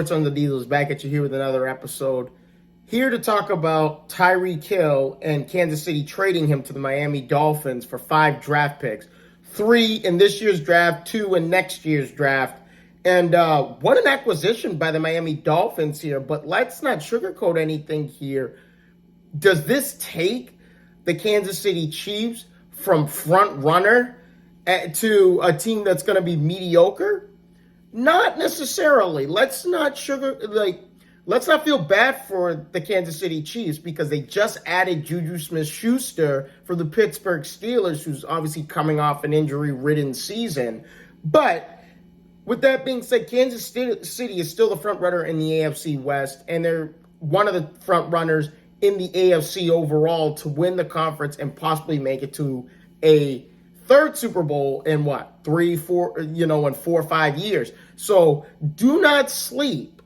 Sports on the Deals back at you here with another episode. Here to talk about Tyreek Hill and Kansas City trading him to the Miami Dolphins for 5 draft picks. 3 in this year's draft, 2 in next year's draft. And what an acquisition by the Miami Dolphins here. But let's not sugarcoat anything here. Does this take the Kansas City Chiefs from front runner to a team that's going to be mediocre? Not necessarily. Let's not feel bad for the Kansas City Chiefs because they just added Juju Smith-Schuster for the Pittsburgh Steelers, who's obviously coming off an injury-ridden season. But with that being said, Kansas City is still the front runner in the AFC West, and they're one of the front runners in the AFC overall to win the conference and possibly make it to a third Super Bowl in in 4 or 5 years. So do not sleep.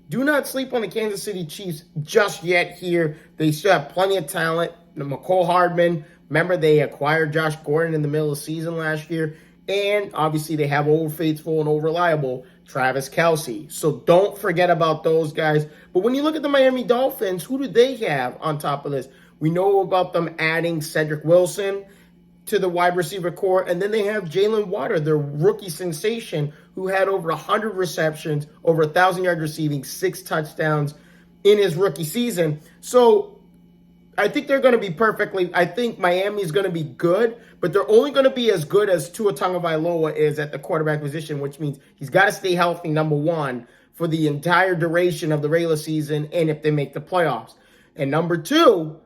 Do not sleep on the Kansas City Chiefs just yet here. They still have plenty of talent. McCole Hardman, remember they acquired Josh Gordon in the middle of the season last year. And obviously they have old faithful and old reliable Travis Kelce. So don't forget about those guys. But when you look at the Miami Dolphins, who do they have on top of this? We know about them adding Cedric Wilson to the wide receiver core, and then they have Jalen Water, their rookie sensation, who had over 100 receptions, over 1,000 yards receiving, 6 touchdowns in his rookie season. So I think they're going to be I think Miami's going to be good, but they're only going to be as good as Tua Tagovailoa is at the quarterback position, which means he's got to stay healthy, number one, for the entire duration of the regular season and if they make the playoffs. And number two,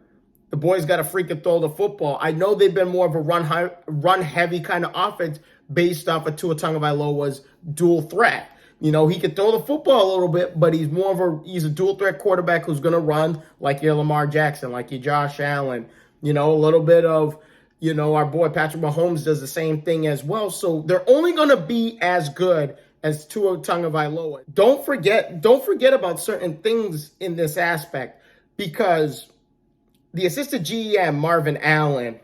the boys got to freaking throw the football. I know they've been more of a run-heavy kind of offense based off of Tua Tagovailoa's dual threat. You know, he can throw the football a little bit, but he's a dual threat quarterback who's going to run like your Lamar Jackson, like your Josh Allen. You know, a little bit of, our boy Patrick Mahomes does the same thing as well. So they're only going to be as good as Tua Tagovailoa. Don't forget about certain things in this aspect, because the assistant GM, Marvin Allen,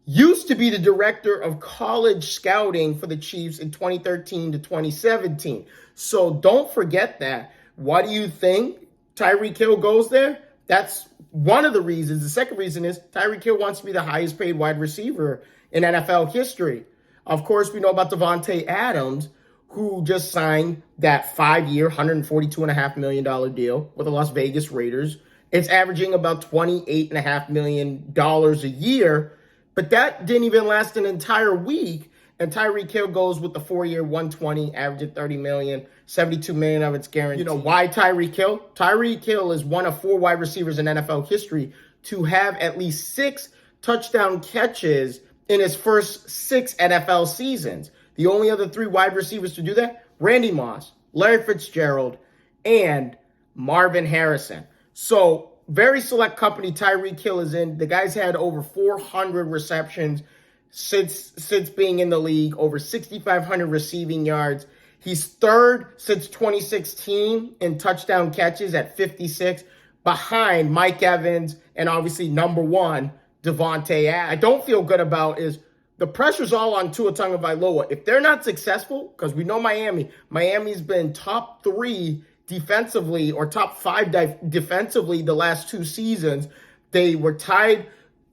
used to be the director of college scouting for the Chiefs in 2013 to 2017. So don't forget that. Why do you think Tyreek Hill goes there? That's one of the reasons. The second reason is Tyreek Hill wants to be the highest paid wide receiver in NFL history. Of course, we know about Davante Adams, who just signed that 5-year, $142.5 million deal with the Las Vegas Raiders. It's averaging about $28.5 million a year, but that didn't even last an entire week. And Tyreek Hill goes with the 4-year, $120, averaging $30 million, $72 million of it's guaranteed. Why Tyreek Hill? Tyreek Hill is one of 4 wide receivers in NFL history to have at least 6 touchdown catches in his first 6 NFL seasons. The only other 3 wide receivers to do that, Randy Moss, Larry Fitzgerald, and Marvin Harrison. So very select company Tyreek Hill is in. The guy's had over 400 receptions since being in the league, over 6,500 receiving yards. He's third since 2016 in touchdown catches at 56, behind Mike Evans and obviously number 1, Davante Adams. I don't feel good about is the pressure's all on Tua Tagovailoa. If they're not successful, because we know Miami's been top 3 defensively or top 5 defensively the last 2 seasons. They were tied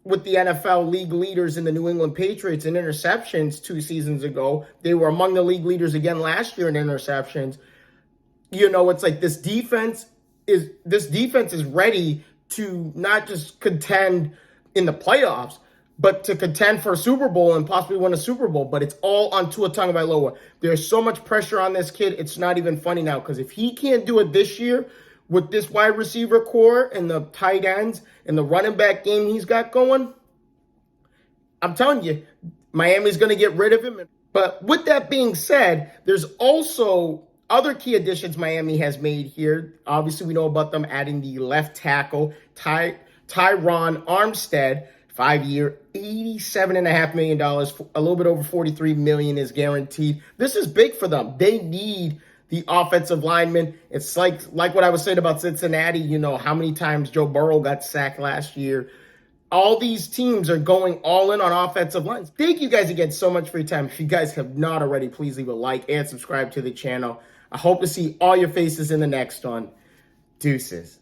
with the NFL league leaders in the New England Patriots in interceptions 2 seasons ago. They were among the league leaders again last year in interceptions. It's like this defense is ready to not just contend in the playoffs, but to contend for a Super Bowl and possibly win a Super Bowl. But it's all on Tua Tagovailoa. There's so much pressure on this kid, it's not even funny now. Because if he can't do it this year with this wide receiver core and the tight ends and the running back game he's got going, I'm telling you, Miami's going to get rid of him. But with that being said, there's also other key additions Miami has made here. Obviously, we know about them adding the left tackle, Tyron Armstead. 5-year, $87.5 million, a little bit over $43 million is guaranteed. This is big for them. They need the offensive linemen. It's like what I was saying about Cincinnati, how many times Joe Burrow got sacked last year. All these teams are going all in on offensive lines. Thank you guys again so much for your time. If you guys have not already, please leave a like and subscribe to the channel. I hope to see all your faces in the next one. Deuces.